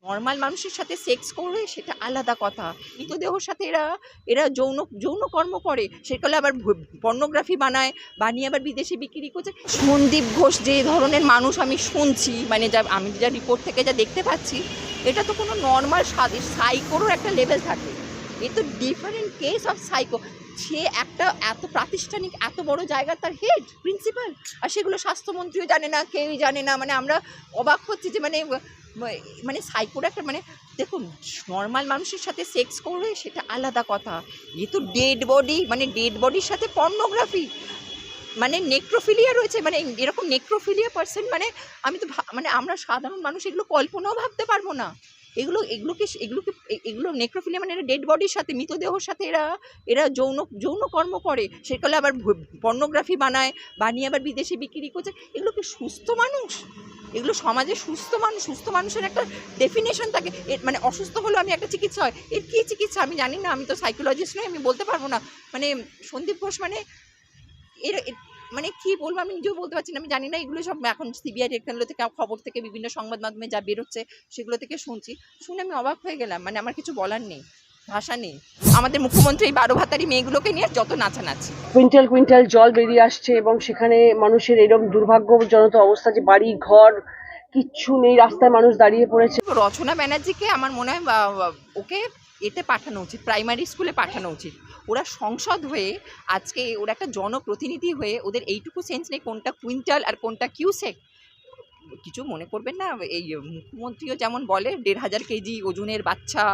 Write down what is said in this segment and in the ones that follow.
Normal মানুষের সাথে sex করে সেটা আলাদা কথা। মৃতদেহর সাথে এরা এরা যৌন যৌন কর্ম করে, সেগুলো আবার পর্নোগ্রাফি বানায়, বানিয়ে আবার বিদেশে বিক্রি করছে। সন্দীপ ঘোষ যে ধরনের মানুষ আমি শুনছি, মানে আমি যা রিপোর্ট থেকে যা দেখতে পাচ্ছি, এটা তো কোনো নর্মাল সাইকোরও একটা লেভেল থাকে। এ তো ডিফারেন্ট কেস অফ সাইকো। সে একটা এত প্রাতিষ্ঠানিক এত বড় জায়গার তার হেড প্রিন্সিপাল, আর সেগুলো স্বাস্থ্যমন্ত্রীও জানে না, কেউই জানে না। মানে আমরা অবাক হচ্ছি যে মানে সাইকোর একটা মানে দেখুন, নর্মাল মানুষের সাথে সেক্স করবে সেটা আলাদা কথা। এ তো ডেড বডি, মানে ডেড বডির সাথে পর্নোগ্রাফি, মানে নেক্রোফিলিয়া রয়েছে, মানে এরকম নেক্রোফিলিয়া পার্সন, মানে আমি তো মানে আমরা সাধারণ মানুষ এগুলো কল্পনাও ভাবতে পারবো না। এগুলো নেক্রোফিলিয়া মানে ডেড বডির সাথে, মৃতদেহর সাথে এরা এরা যৌন যৌন কর্ম করে, সেগুলো আবার পর্নোগ্রাফি বানায়, বানিয়ে আবার বিদেশে বিক্রি করছে। এগুলো কি সুস্থ মানুষ? এগুলো সমাজে সুস্থ মানুষের একটা ডেফিনেশন থাকে। এর মানে অসুস্থ হলেও আমি একটা চিকিৎসা হয়, এর কী চিকিৎসা আমি জানি না, আমি তো সাইকোলজিস্ট নই, আমি বলতে পারবো না। মানে সন্দীপ ঘোষ মানে মানে কি বলবো, আমি নিজেও বলতে পারছি না, আমি জানি না। এগুলো সব এখন সিবিআই টেকনোলজি থেকে খবর থেকে বিভিন্ন সংবাদ মাধ্যমে যা বেরোচ্ছে সেগুলো থেকে শুনে আমি অবাক হয়ে গেলাম। মানে আমার কিছু বলার নেই, ভাষা নেই। আমাদের মুখ্যমন্ত্রী এই 12 ভাতারি মেয়েগুলোকে নিয়ে যত নাচানাচি, কুইন্টাল কুইন্টাল জল বেরিয়ে আসছে এবং সেখানে মানুষের এরকম দুর্ভাগ্যজনক অবস্থা যে বাড়ি ঘর কিচ্ছু নেই, রাস্তায় মানুষ দাঁড়িয়ে পড়েছে। রচনা ব্যানার্জিকে আমার মনে হয় ওকে এতে পাঠানো উচিত, প্রাইমারি স্কুলে পাঠানো উচিত। ওরা সংসদ হয়ে আজকে ওরা একটা জনপ্রতিনিধি হয়ে ওদের এইটুকু সেন্স নেই কোনটা কুইন্টাল আর কোনটা কিউসেক। কিছু মনে করবেন না, এই মুখ্যমন্ত্রীও যেমন বলে 1,500 কেজি ওজনের বাচ্চা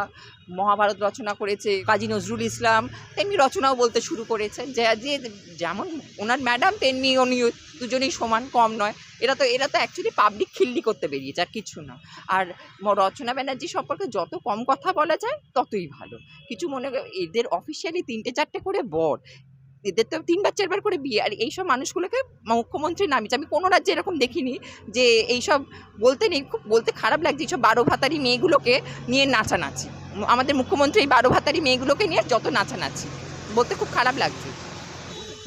মহাভারত রচনা করেছে কাজী নজরুল ইসলাম, তেমনি রচনাও বলতে শুরু করেছেন যে যেমন ওনার ম্যাডাম তেমনি উনি দুজনেই সমান, কম নয়। এরা তো অ্যাকচুয়ালি পাবলিক খিল্লি করতে বেরিয়েছে, আর কিছু না। আর রচনা ব্যানার্জি সম্পর্কে যত কম কথা বলা যায় ততই ভালো। কিছু এদের অফিসিয়ালি 3-4টে করে বর, এদের তো 3-4 বার করে বিয়ে, আর এইসব মানুষগুলোকে মুখ্যমন্ত্রী নামিয়েছে। আমি কোনো রাজ্যে এরকম দেখিনি যে এইসব বলতে নেই, খুব বলতে খারাপ লাগছে এইসব 12 ভাতারি মেয়েগুলোকে নিয়ে নাচানাচি। আমাদের মুখ্যমন্ত্রী এই 12 ভাতারি মেয়েগুলোকে নিয়ে যত নাচানাচি, বলতে খুব খারাপ লাগছে।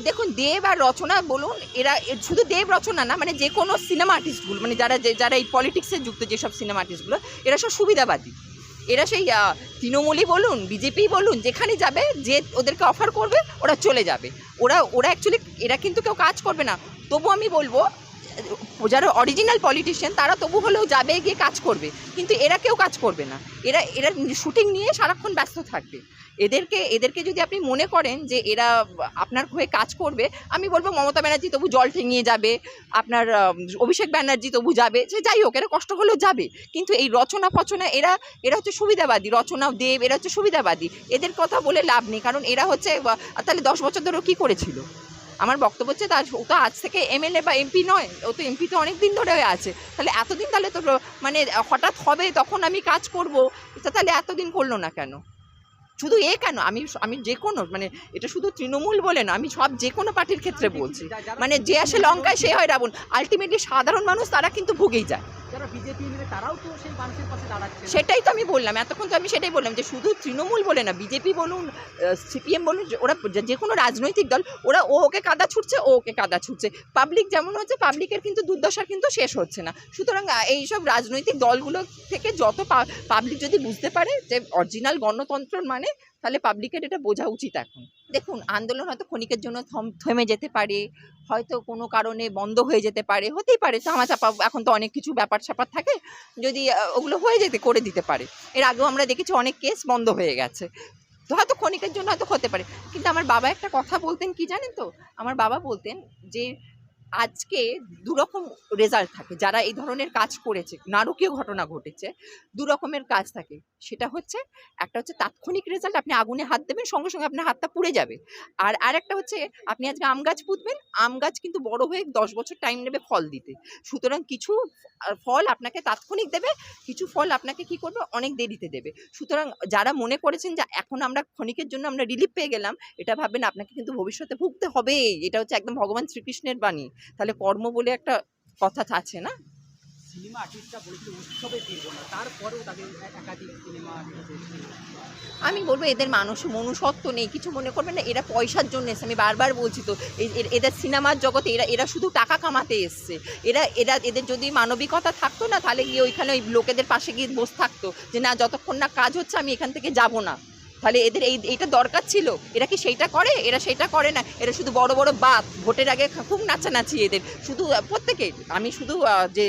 দেখুন, দেব আর রচনা বলুন, এরা শুধু দেব রচনা না, মানে যে কোনো সিনেমা আর্টিস্টগুলো, মানে যারা এই পলিটিক্সে যুক্ত যেসব সিনেমা আর্টিস্টগুলো, এরা সব সুবিধাবাদী। এরা সেই তৃণমূলই বলুন, বিজেপি বলুন, যেখানে যাবে যে ওদেরকে অফার করবে ওরা চলে যাবে। ওরা অ্যাকচুয়ালি এরা কিন্তু কেউ কাজ করবে না। তবু আমি বলবো, যারা অরিজিনাল পলিটিশিয়ান তারা তবু হলেও যাবে, গিয়ে কাজ করবে, কিন্তু এরা কেউ কাজ করবে না। এরা শুটিং নিয়ে সারাক্ষণ ব্যস্ত থাকবে। এদেরকে যদি আপনি মনে করেন যে এরা আপনার হয়ে কাজ করবে, আমি বলবো মমতা ব্যানার্জি তবু জল ঠেঙিয়ে যাবে, আপনার অভিষেক ব্যানার্জি তবু যাবে, সে যাই হোক, এরা কষ্ট হলেও যাবে। কিন্তু এই রচনা ফচনা এরা হচ্ছে সুবিধাবাদী, রচনা দেব এরা হচ্ছে সুবিধাবাদী। এদের কথা বলে লাভ নেই, কারণ এরা হচ্ছে তাহলে 10 বছর ধরে কী করেছিল? আমার বক্তব্য হচ্ছে ও তো আজ থেকে এমএলএ বা এমপি নয়, ও তো এমপি তো অনেক দিন ধরে আছে। তাহলে এতদিন তাহলে তো মানে হঠাৎ হবে তখন আমি কাজ করব, তাহলে এতদিন করলো না কেন? শুধু কেন, আমি যে কোনো, মানে এটা শুধু তৃণমূল বলে না, আমি সব যে কোনো পার্টির ক্ষেত্রে বলছি। মানে যে আসে লঙ্কায় সে হয় রাবণ। আলটিমেটলি সাধারণ মানুষ তারা কিন্তু ভুগেই যায়। সেটাই তো আমি বললাম, এতক্ষণ তো আমি সেটাই বললাম যে শুধু তৃণমূল বলে না, বিজেপি বলুন, সিপিএম বলুন, ওরা যে কোনো রাজনৈতিক দল, ওকে কাদা ছুটছে, ওকে কাদা ছুটছে। পাবলিক যেমন হচ্ছে, পাবলিকের কিন্তু দুর্দশার কিন্তু শেষ হচ্ছে না। সুতরাং এইসব রাজনৈতিক দলগুলো থেকে যত পাবলিক যদি বুঝতে পারে যে অরিজিনাল গণতন্ত্র মানে, তাহলে পাবলিকের এটা বোঝা উচিত এখন। দেখুন, আন্দোলন হয়তো ক্ষণিকের জন্য থেমে যেতে পারে, হয়তো কোনো কারণে বন্ধ হয়ে যেতে পারে, হতেই পারে, চাপা এখন তো অনেক কিছু ব্যাপার স্যাপার থাকে, যদি ওগুলো হয়ে করে দিতে পারে। এর আগেও আমরা দেখেছি অনেক কেস বন্ধ হয়ে গেছে, তো হয়তো ক্ষণিকের জন্য হয়তো হতে পারে। কিন্তু আমার বাবা একটা কথা বলতেন, কি জানেন তো? আমার বাবা বলতেন যে আজকে দুরকম রেজাল্ট থাকে, যারা এই ধরনের কাজ করেছে, নারকীয় ঘটনা ঘটেছে, দুরকমের কাজ থাকে। সেটা হচ্ছে, একটা হচ্ছে তাৎক্ষণিক রেজাল্ট, আপনি আগুনে হাত দেবেন সঙ্গে সঙ্গে আপনার হাতটা পুড়ে যাবে। আর একটা হচ্ছে, আপনি আজকে আম গাছ পুঁতবেন, আম গাছ কিন্তু বড় হয়ে 10 বছর টাইম নেবে ফল দিতে। সুতরাং কিছু ফল আপনাকে তাৎক্ষণিক দেবে, কিছু ফল আপনাকে কি করবে, অনেক দেরিতে দেবে। সুতরাং যারা মনে করেছেন যে এখন আমরা ক্ষণিকের জন্য আমরা রিলিফ পেয়ে গেলাম, এটা ভাববেন আপনাকে কিন্তু ভবিষ্যতে ভুগতে হবে। এটা হচ্ছে একদম ভগবান শ্রীকৃষ্ণের বাণী। তাহলে কর্ম বলে একটা কথা আছে না? সিনেমা আর্টিস্টরা বলেছিল উৎসবে ফিরবো না, তারপরেও তাদের একাধিক সিনেমা আমি বলবো এদের মনুষ্যত্ব নেই, কিছু মনে করবেন না, এরা পয়সার জন্য এসছে, আমি বারবার বলছি তো, এদের সিনেমার জগতে এরা শুধু টাকা কামাতে এসছে। এদের যদি মানবিকতা থাকতো না, তাহলে গিয়ে ওইখানে ওই লোকেদের পাশে গিয়ে বসে থাকতো যে না, যতক্ষণ না কাজ হচ্ছে আমি এখান থেকে যাব না। তাহলে এদের এইটা দরকার ছিল, এরা কি সেইটা করে? এরা সেইটা করে না, এরা শুধু বড় বড় বাত, ভোটের আগে খুব নাচানাচি এদের, শুধু প্রত্যেকে। আমি শুধু যে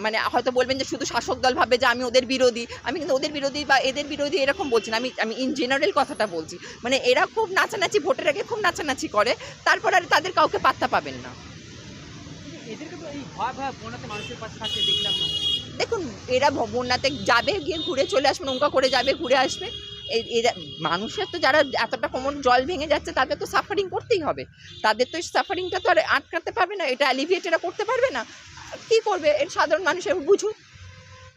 মানে হয়তো বলবেন যে শুধু শাসক দল ভাবে যে আমি ওদের বিরোধী, আমি কিন্তু ওদের বিরোধী বা এদের বিরোধী এরকম বলছি না, আমি ইন জেনারেল কথাটা বলছি। মানে এরা খুব নাচানাচি, ভোটের আগে খুব নাচানাচি করে, তারপর আর তাদের কাউকে পাত্তা পাবেন না। এদেরকে তো এই ভয় বন্যাতে মানুষের পাশে থাকতে দেখলাম না। দেখুন, এরা বন্যাতে যাবে, গিয়ে ঘুরে চলে আসবে, নৌকা করে যাবে, ঘুরে আসবে। এরা মানুষের তো যারা এতটা কোমর জল ভেঙে যাচ্ছে তাদের তো সাফারিং করতেই হবে, তাদের তো সাফারিংটা তো আর আটকাতে পারবে না, এটা অ্যালিভিয়েট এরা করতে পারবে না। কী করবে? এর সাধারণ মানুষের বুঝুক।